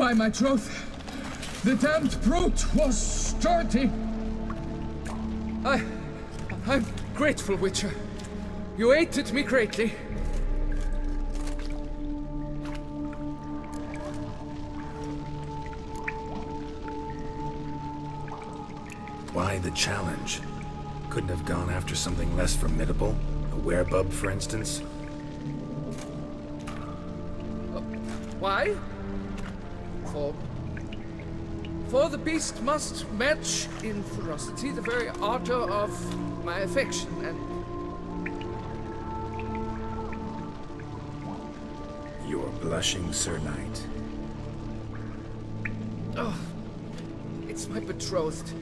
By my troth, the damned brute was sturdy. I'm grateful, Witcher. You aided me greatly. Why the challenge? Couldn't have gone after something less formidable? A werebub, for instance? Why? For the beast must match in ferocity the very ardor of my affection, and... You're blushing, Sir Knight. Oh, it's my betrothed.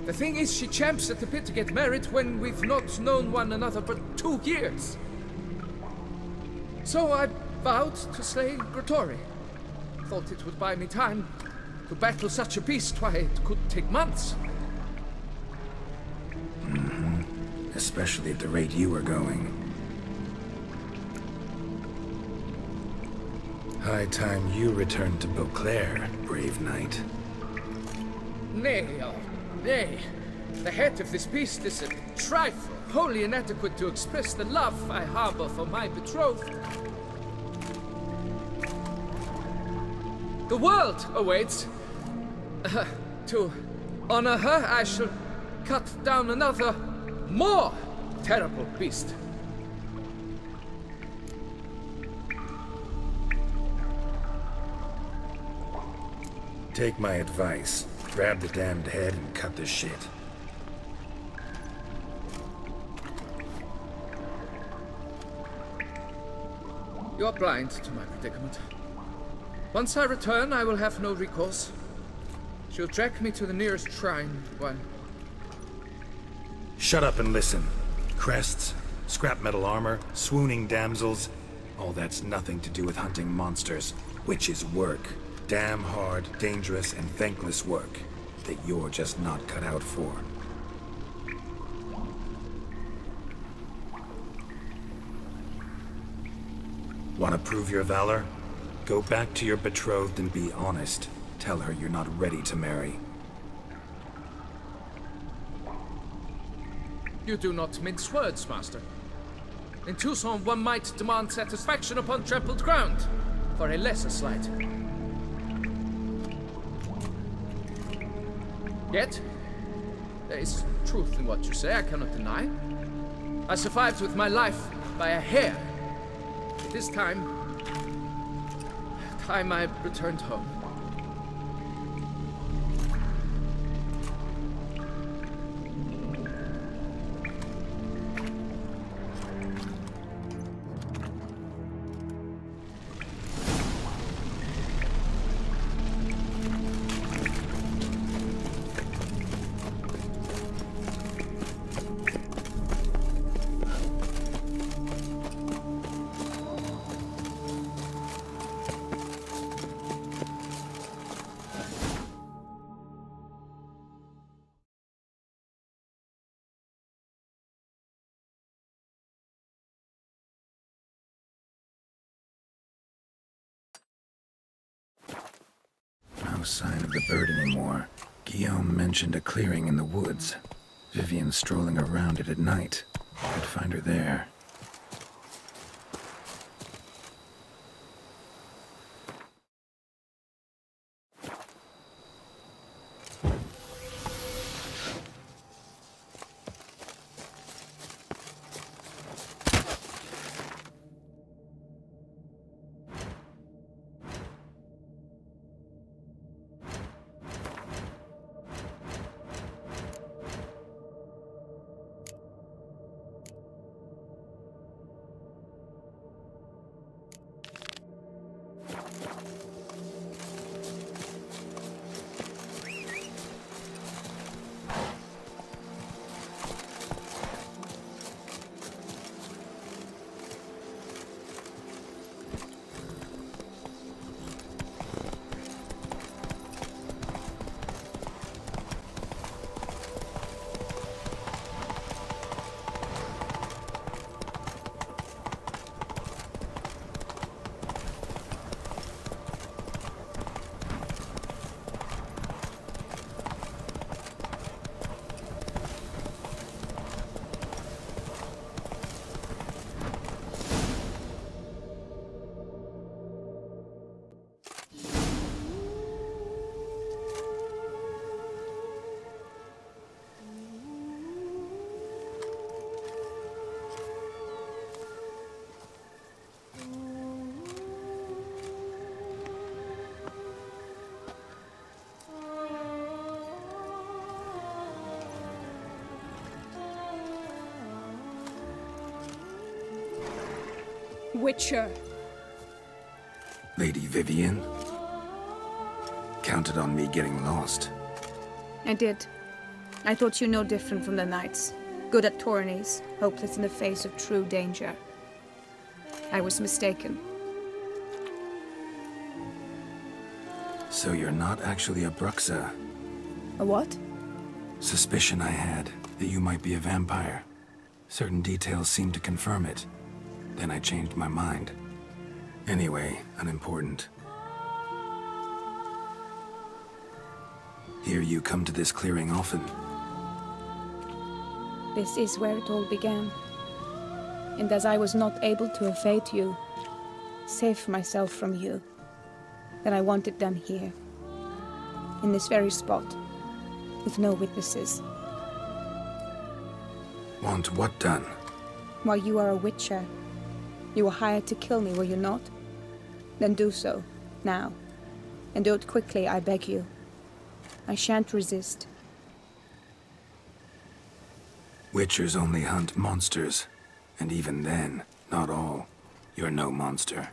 The thing is, she champs at the bit to get married when we've not known one another for 2 years. So I vowed to slay Gratory. Thought it would buy me time to battle such a beast. Why, it could take months. Especially at the rate you were going. High time you returned to Beauclair, brave knight. Nay, oh, nay. The head of this beast is a trifle, wholly inadequate to express the love I harbor for my betrothed. The world awaits. To honor her, I shall cut down another, more terrible beast. Take my advice. Grab the damned head and cut the shit. You're blind to my predicament. Once I return, I will have no recourse. She'll track me to the nearest shrine, while... Shut up and listen. Crests, scrap metal armor, swooning damsels. All that's nothing to do with hunting monsters. Witches' work. Damn hard, dangerous, and thankless work that you're just not cut out for. Want to prove your valor? Go back to your betrothed and be honest. Tell her you're not ready to marry. You do not mince words, Master. In Tucson, one might demand satisfaction upon trampled ground for a lesser slight. Yet, there is truth in what you say, I cannot deny. I survived with my life by a hair. It is time I returned home. No sign of the bird anymore. Guillaume mentioned a clearing in the woods. Vivienne strolling around it at night. Could find her there. Witcher. Lady Vivienne? Counted on me getting lost. I did. I thought you no different from the knights. Good at tourneys, hopeless in the face of true danger. I was mistaken. So you're not actually a Bruxa? A what? Suspicion I had, that you might be a vampire. Certain details seemed to confirm it. Then I changed my mind. Anyway, unimportant. Hear you come to this clearing often. This is where it all began. And as I was not able to evade you, save myself from you, then I want it done here. In this very spot. With no witnesses. Want what done? Why, you are a witcher. You were hired to kill me, were you not? Then do so, now. And do it quickly, I beg you. I shan't resist. Witchers only hunt monsters. And even then, not all. You're no monster.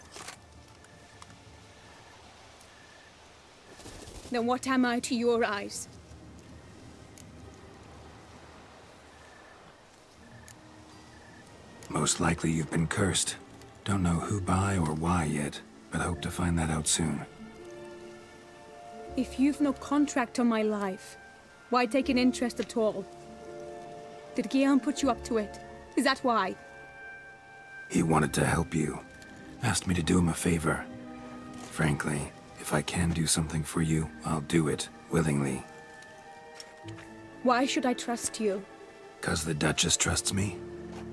Then what am I to your eyes? Most likely you've been cursed. Don't know who by or why yet, but hope to find that out soon. If you've no contract on my life, why take an interest at all? Did Guillaume put you up to it? Is that why? He wanted to help you. Asked me to do him a favor. Frankly, if I can do something for you, I'll do it, willingly. Why should I trust you? 'Cause the Duchess trusts me?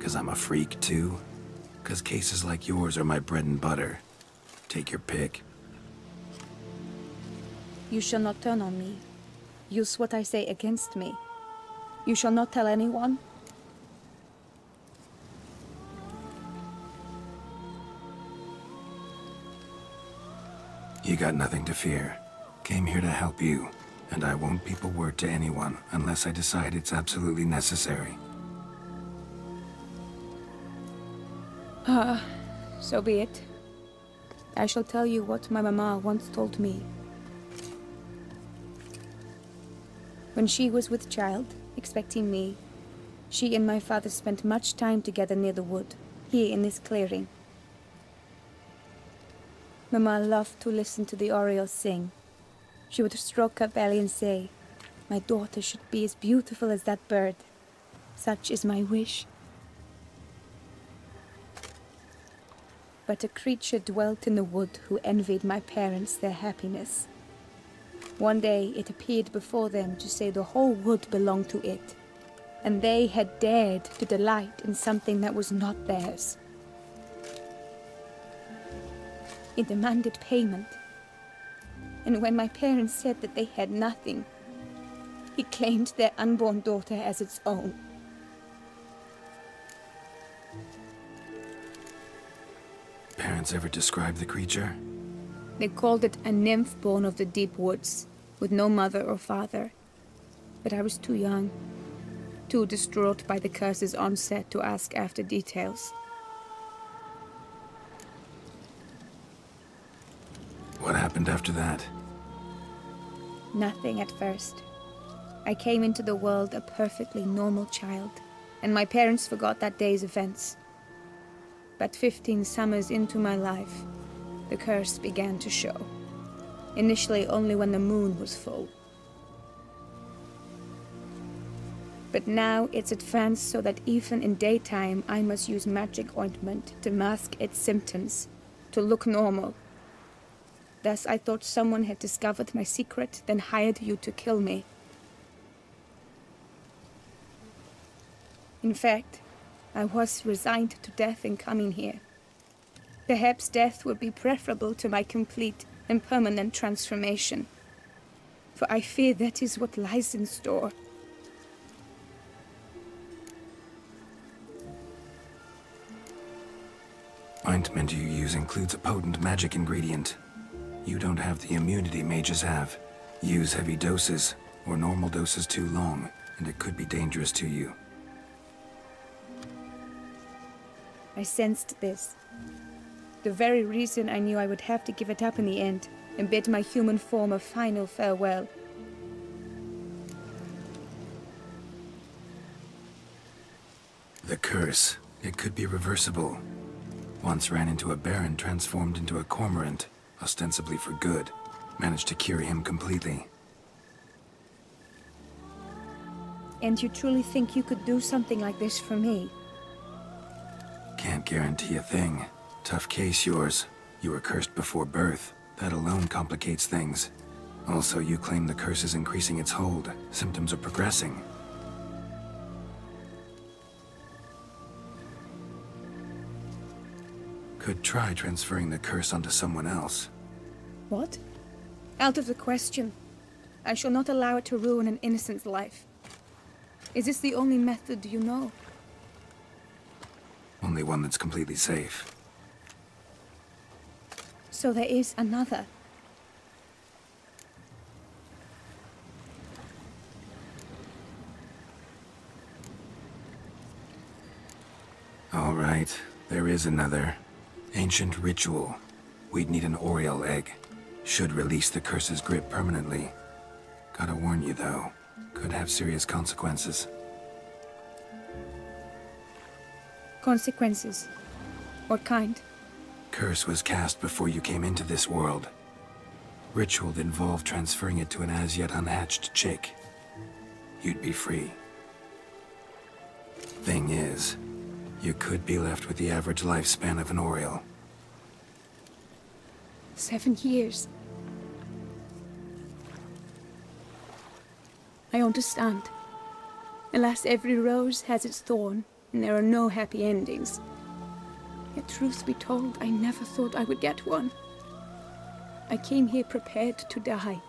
'Cause I'm a freak, too? 'Cause cases like yours are my bread and butter. Take your pick. You shall not turn on me. Use what I say against me. You shall not tell anyone? You got nothing to fear. Came here to help you, and I won't peep a word to anyone unless I decide it's absolutely necessary. So be it. I shall tell you what my mama once told me. When she was with child, expecting me, she and my father spent much time together near the wood, here in this clearing. Mama loved to listen to the orioles sing. She would stroke her belly and say, "My daughter should be as beautiful as that bird. Such is my wish." But a creature dwelt in the wood who envied my parents their happiness. One day it appeared before them to say the whole wood belonged to it, and they had dared to delight in something that was not theirs. It demanded payment, and when my parents said that they had nothing, it claimed their unborn daughter as its own. Parents ever describe the creature? They called it a nymph born of the deep woods, with no mother or father. But I was too young, too distraught by the curse's onset to ask after details. What happened after that? Nothing at first. I came into the world a perfectly normal child, and my parents forgot that day's events. But 15 summers into my life, the curse began to show. Initially only when the moon was full. But now it's advanced so that even in daytime I must use magic ointment to mask its symptoms, to look normal. Thus I thought someone had discovered my secret, then hired you to kill me. In fact, I was resigned to death in coming here. Perhaps death would be preferable to my complete and permanent transformation. For I fear that is what lies in store. Ointment you use includes a potent magic ingredient. You don't have the immunity mages have. Use heavy doses, or normal doses too long, and it could be dangerous to you. I sensed this. The very reason I knew I would have to give it up in the end, and bid my human form a final farewell. The curse. It could be reversible. Once ran into a baron transformed into a cormorant, ostensibly for good. Managed to cure him completely. And you truly think you could do something like this for me? Can't guarantee a thing. Tough case, yours. You were cursed before birth. That alone complicates things. Also, you claim the curse is increasing its hold. Symptoms are progressing. Could try transferring the curse onto someone else. What? Out of the question. I shall not allow it to ruin an innocent's life. Is this the only method you know? Only one that's completely safe. So there is another. All right, there is another. Ancient ritual. We'd need an Oriole egg. Should release the curse's grip permanently. Gotta warn you though, could have serious consequences. Consequences? What kind? Curse was cast before you came into this world. Ritual that involved transferring it to an as-yet unhatched chick. You'd be free. Thing is, you could be left with the average lifespan of an Oriole. 7 years. I understand. Alas, every rose has its thorn, and there are no happy endings. Yet truth be told, I never thought I would get one. I came here prepared to die.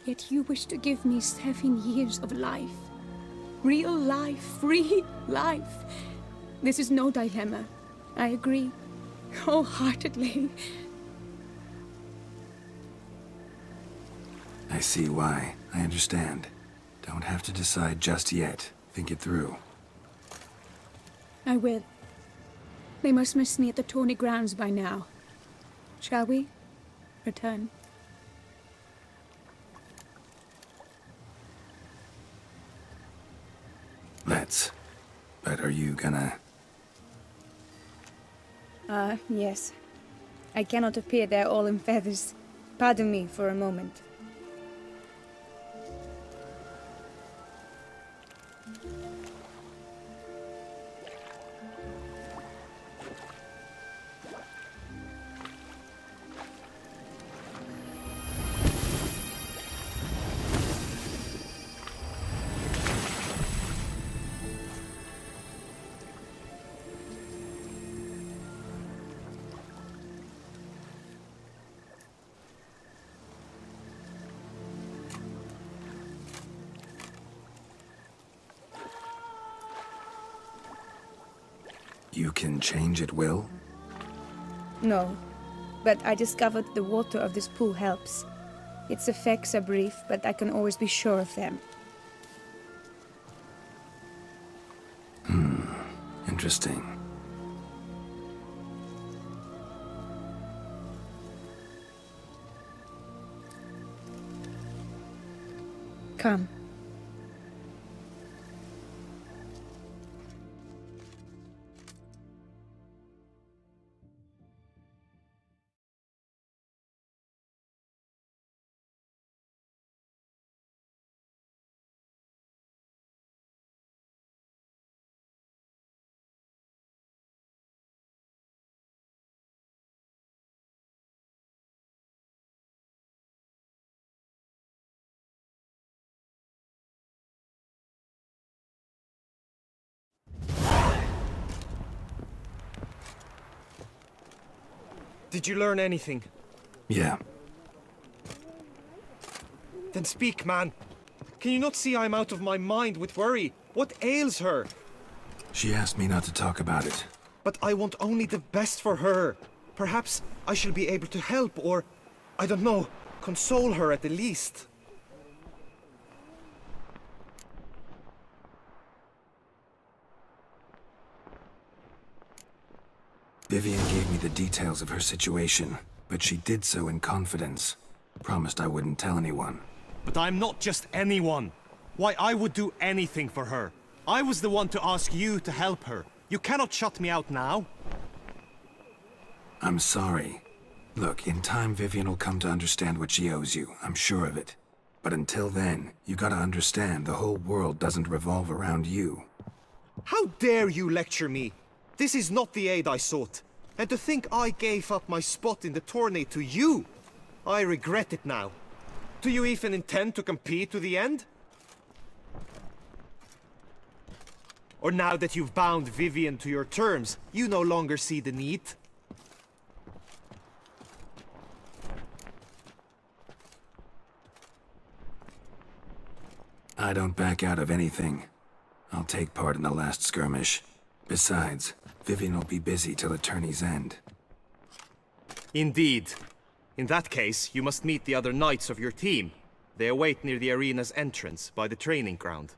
Yet you wish to give me 7 years of life. Real life, free life. This is no dilemma. I agree, wholeheartedly. I see why. I understand. Don't have to decide just yet. Think it through. I will. They must miss me at the tourney grounds by now. Shall we return? Let's. But are you gonna... Yes. I cannot appear there all in feathers. Pardon me for a moment. You can change at will? No, but I discovered the water of this pool helps. Its effects are brief, but I can always be sure of them. Interesting. Come. Did you learn anything? Yeah. Then speak, man. Can you not see I'm out of my mind with worry? What ails her? She asked me not to talk about it. But I want only the best for her. Perhaps I shall be able to help or, I don't know, console her at the least. Vivienne gave me the details of her situation, but she did so in confidence. Promised I wouldn't tell anyone. But I'm not just anyone. Why, I would do anything for her. I was the one to ask you to help her. You cannot shut me out now. I'm sorry. Look, in time Vivienne will come to understand what she owes you, I'm sure of it. But until then, you gotta understand the whole world doesn't revolve around you. How dare you lecture me? This is not the aid I sought. And to think I gave up my spot in the tourney to you! I regret it now. Do you even intend to compete to the end? Or now that you've bound Vivienne to your terms, you no longer see the need? I don't back out of anything. I'll take part in the last skirmish. Besides, Vivienne will be busy till the tourney's end. Indeed. In that case, you must meet the other knights of your team. They await near the arena's entrance, by the training ground.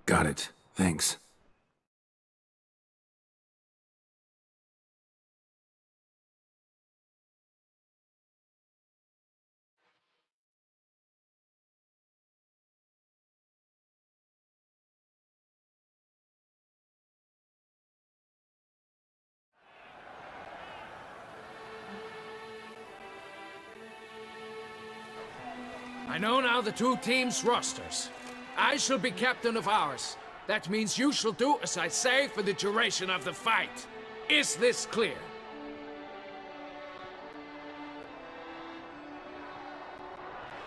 Got it. Thanks. I know now the two teams' rosters. I shall be captain of ours. That means you shall do as I say for the duration of the fight. Is this clear?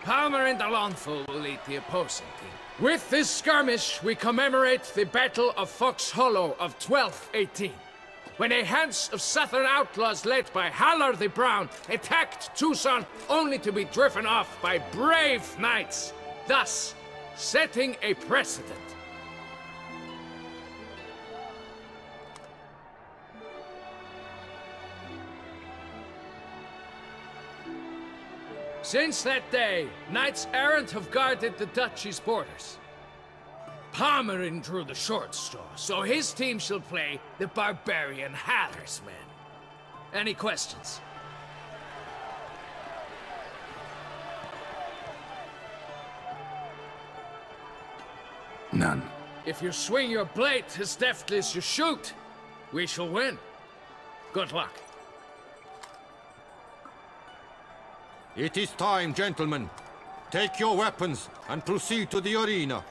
Palmer and Alonso will lead the opposing team. With this skirmish, we commemorate the Battle of Fox Hollow of 1218, when a Hans of Southern outlaws led by Haller the Brown attacked Tucson only to be driven off by brave knights, thus setting a precedent. Since that day, knights errant have guarded the duchy's borders. Palmerin drew the short straw, so his team shall play the barbarian Haller's men. Any questions? None. If you swing your blade as deftly as you shoot, we shall win. Good luck. It is time, gentlemen. Take your weapons and proceed to the arena.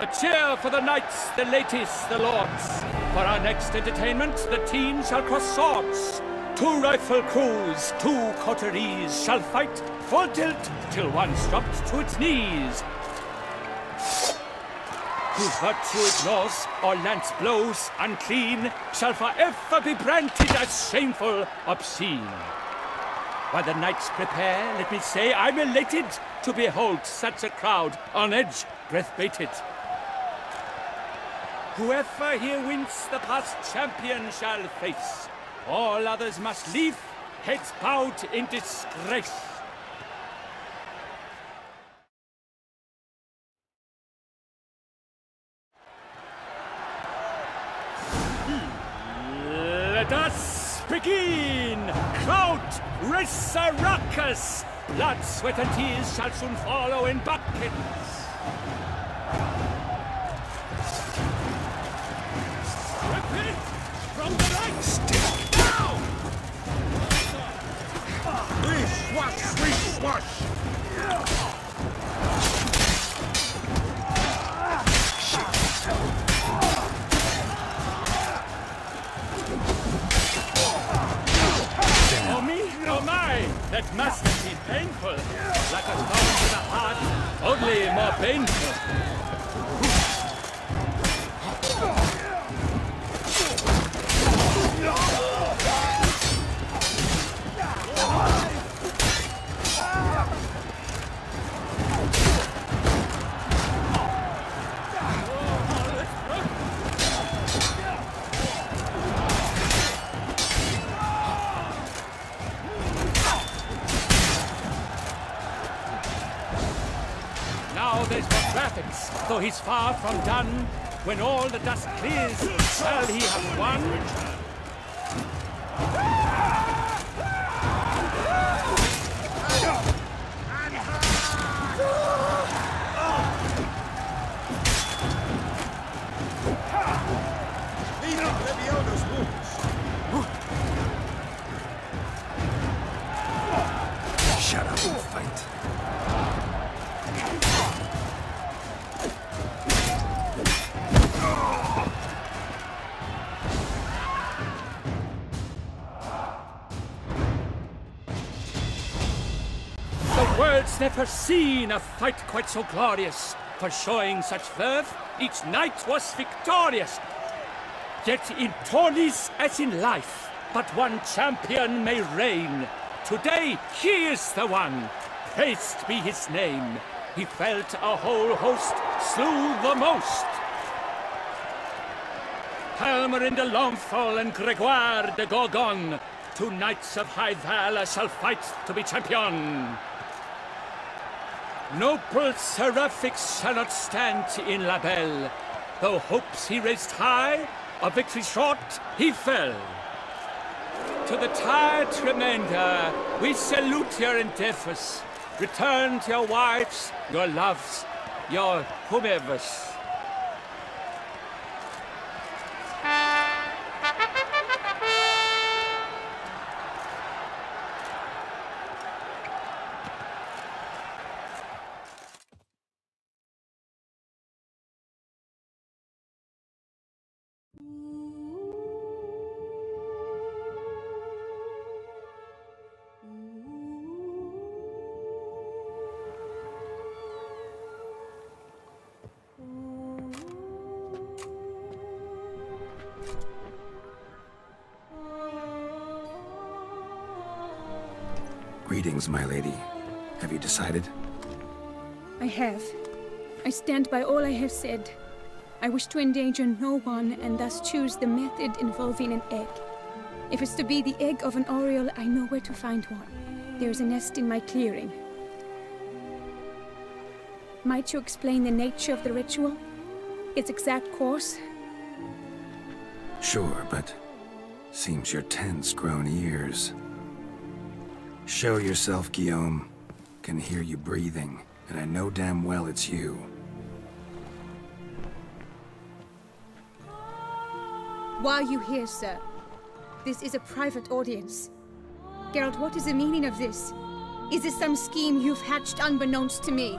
A cheer for the knights, the ladies, the lords. For our next entertainment, the teams shall cross swords. Two rifle crews, two coteries shall fight full tilt till one's dropped to its knees. Whose virtue ignores or lance blows unclean shall forever be branded as shameful, obscene. While the knights prepare, let me say I'm elated to behold such a crowd on edge, breath-baited. Whoever here wins the past champion shall face. All others must leave, heads bowed in disgrace. Let us begin! Crowd, race a ruckus! Blood, sweat and tears shall soon follow in buckets. Repeat! From the right! Stick. Now! Swish, swash! Oh me, oh my! That must have been painful. Like a stone to the heart, only more painful. Now there's more graphics, though he's far from done. When all the dust clears, shall he have won? Shut up and fight. The world's never seen a fight quite so glorious. For showing such verve, each knight was victorious. Yet in tourneys as in life, but one champion may reign. Today, he is the one. Praised be his name. He felt a whole host, slew the most. Palmerin de Longfall and Gregoire de Gorgon, two knights of high valor shall fight to be champion. Noble seraphics shall not stand in La Belle. Though hopes he raised high, of victory short he fell. To the tired remainder, we salute your endeavors. Return to your wives, your loves, your whomevers. Greetings, my lady. Have you decided? I have. I stand by all I have said. I wish to endanger no one, and thus choose the method involving an egg. If it's to be the egg of an oriole, I know where to find one. There is a nest in my clearing. Might you explain the nature of the ritual? Its exact course? Sure, but seems your tent's grown ears. Show yourself, Guillaume. Can hear you breathing, and I know damn well it's you. Why are you here, sir? This is a private audience. Geralt, what is the meaning of this? Is this some scheme you've hatched unbeknownst to me?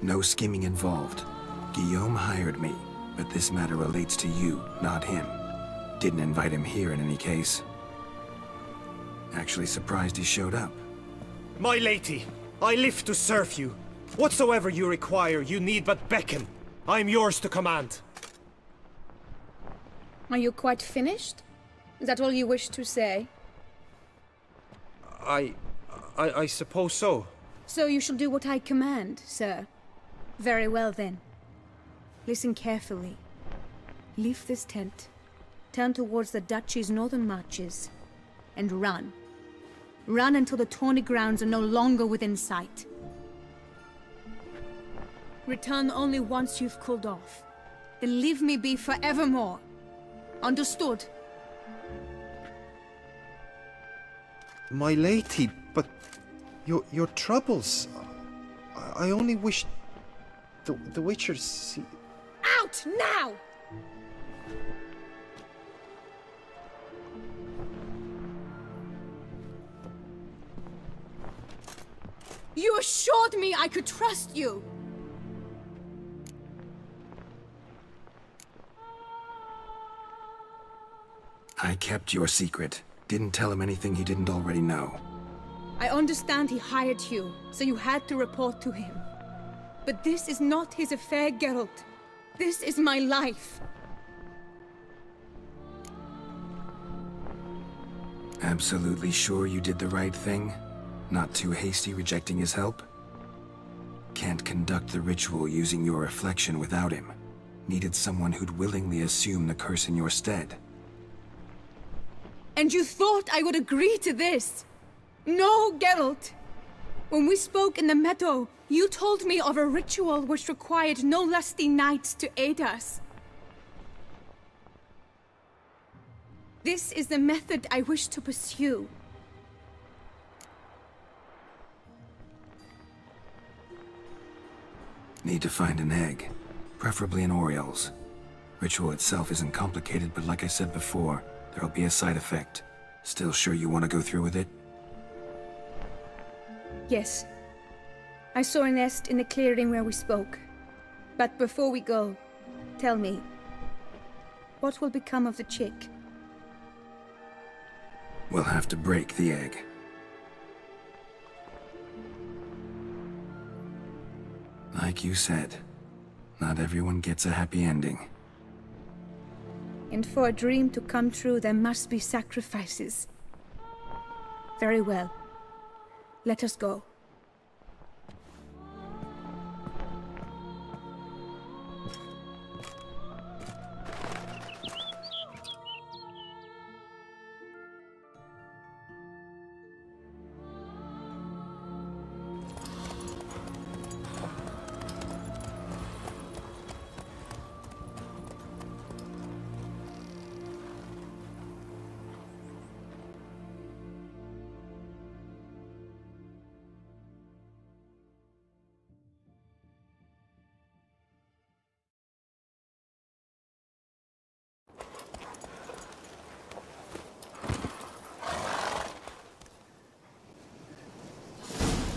No scheming involved. Guillaume hired me, but this matter relates to you, not him. Didn't invite him here in any case. Actually surprised he showed up. My lady, I live to serve you. Whatsoever you require, you need but beckon. I am yours to command. Are you quite finished? Is that all you wish to say? I suppose so. So you shall do what I command, sir. Very well, then. Listen carefully. Leave this tent, turn towards the duchy's northern marches, and run. Run until the tawny grounds are no longer within sight. Return only once you've cooled off. Then leave me be forevermore. Understood? My lady, but your troubles. I only wish the Witcher see. Out now! You assured me I could trust you! I kept your secret. Didn't tell him anything he didn't already know. I understand he hired you, so you had to report to him. But this is not his affair, Geralt. This is my life. Absolutely sure you did the right thing? Not too hasty rejecting his help? Can't conduct the ritual using your reflection without him. Needed someone who'd willingly assume the curse in your stead. And you thought I would agree to this? No, Geralt. When we spoke in the meadow, you told me of a ritual which required no lusty knights to aid us. This is the method I wish to pursue. Need to find an egg, preferably an Oriole's. Ritual itself isn't complicated, but like I said before, there'll be a side effect. Still sure you want to go through with it? Yes. I saw a nest in the clearing where we spoke. But before we go, tell me, what will become of the chick? We'll have to break the egg. Like you said, not everyone gets a happy ending. And for a dream to come true, there must be sacrifices. Very well. Let us go.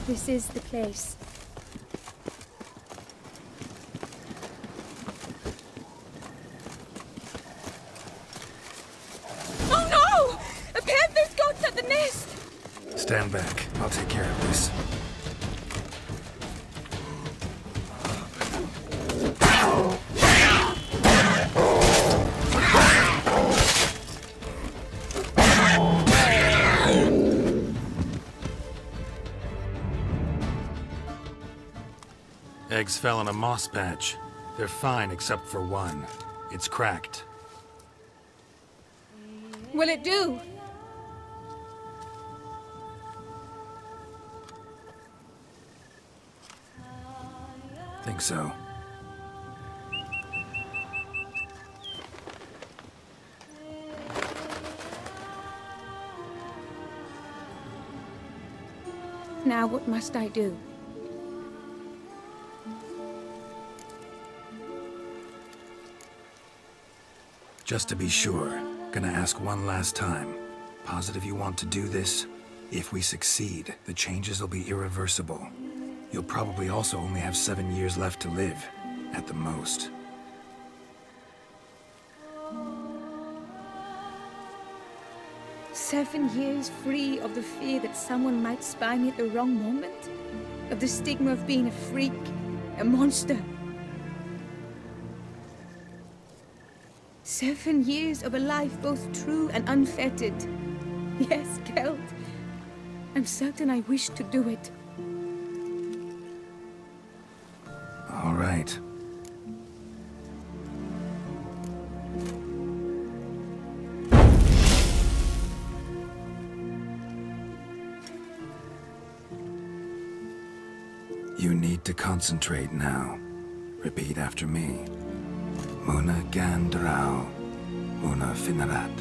This is the place. Oh no! A panther's got at the nest! Stand back. I'll take care of this. Eggs fell in a moss patch. They're fine except for one. It's cracked. Will it do? Think so. Now what must I do? Just to be sure, gonna ask one last time. Positive you want to do this? If we succeed, the changes will be irreversible. You'll probably also only have 7 years left to live, at the most. "7 years free of the fear that someone might spy me at the wrong moment? Of the stigma of being a freak, a monster? 7 years of a life both true and unfettered. Yes, Geralt. I'm certain I wish to do it. All right. You need to concentrate now. Repeat after me. Muna Gandrau, Muna Finarat.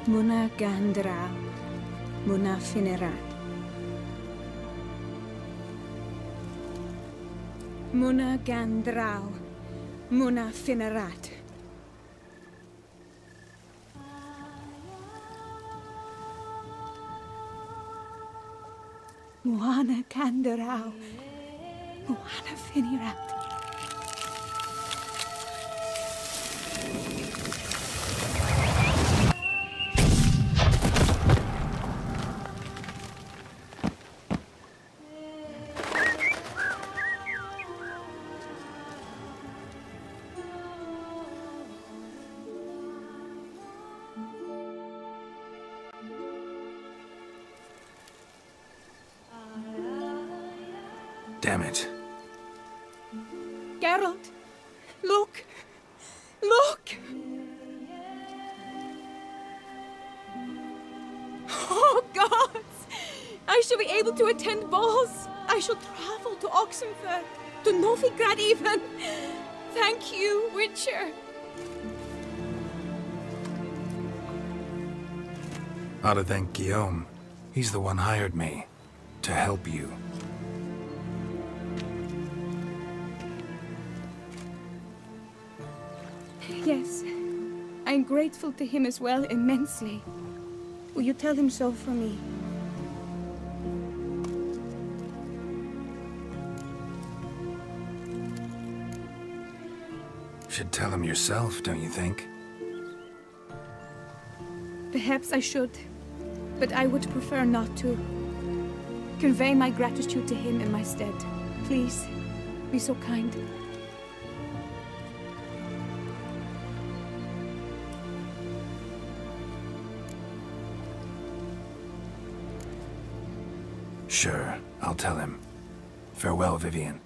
Muna Gandrau, Muna Finarat. Muna Gandrau, Muna Finarat. Muna Gandrau, Muna Finarat. Damn it. Geralt, look! Look! gods! I shall be able to attend balls. I shall travel to Oxenfurt, to Novigrad even. Thank you, Witcher. Ought to thank Guillaume. He's the one hired me to help you. Yes, I'm grateful to him as well, immensely. Will you tell him so for me? Should tell him yourself, don't you think? Perhaps I should, but I would prefer not to. Convey my gratitude to him in my stead. Please, be so kind. Sure, I'll tell him. Farewell, Vivienne.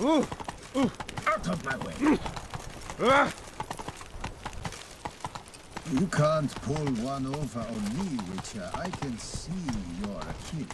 Out of my way! You can't pull one over on me, Witcher. I can see you're a kid.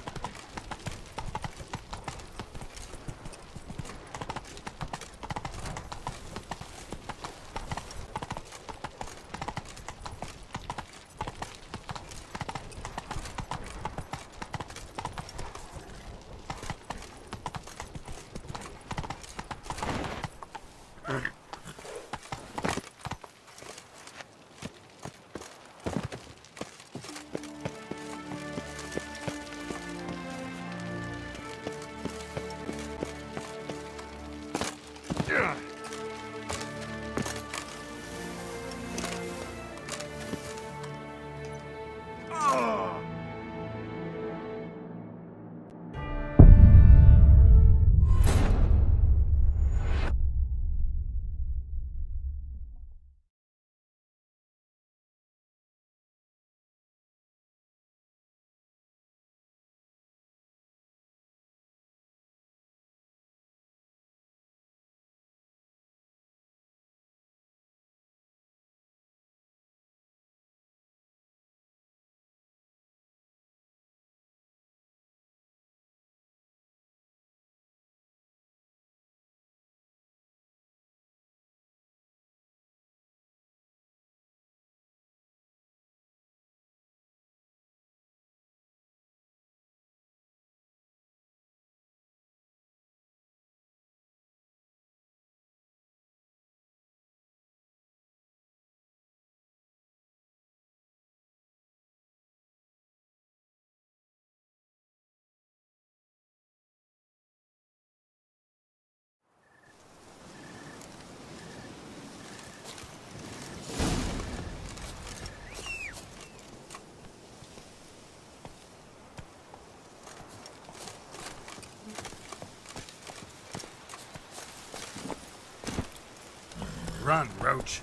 Run, Roach.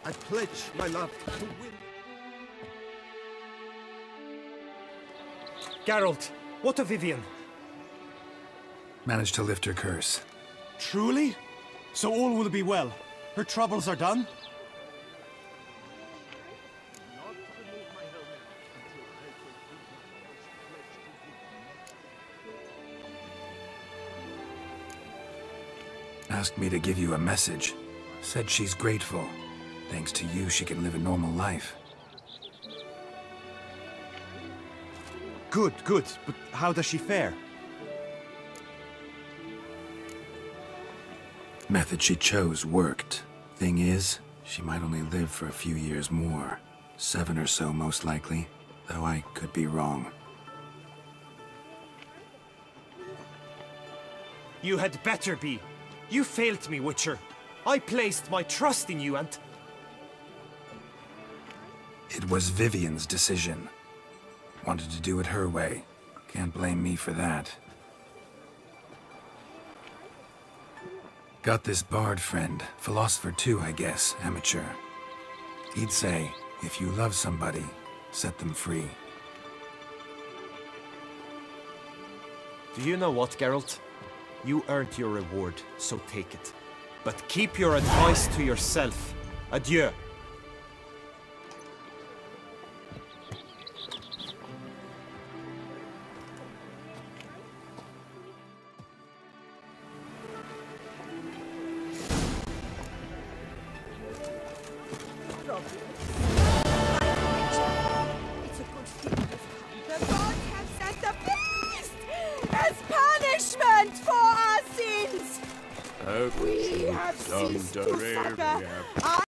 I pledge my love to win. Geralt, what of Vivienne? Managed to lift her curse. Truly? So all will be well. Her troubles are done? Asked me to give you a message. Said she's grateful. Thanks to you, she can live a normal life. Good, good. But how does she fare? Method she chose worked. Thing is, she might only live for a few years more. 7 or so, most likely. Though I could be wrong. You had better be. You failed me, Witcher. I placed my trust in you and... It was Vivienne's decision. Wanted to do it her way. Can't blame me for that. Got this bard friend. Philosopher too, I guess. Amateur. He'd say, if you love somebody, set them free. Do you know what, Geralt? You earned your reward, so take it. But keep your advice to yourself. Adieu. It's a good thing the gods have sent a beast as punishment for our sins. We have ceased to suffer.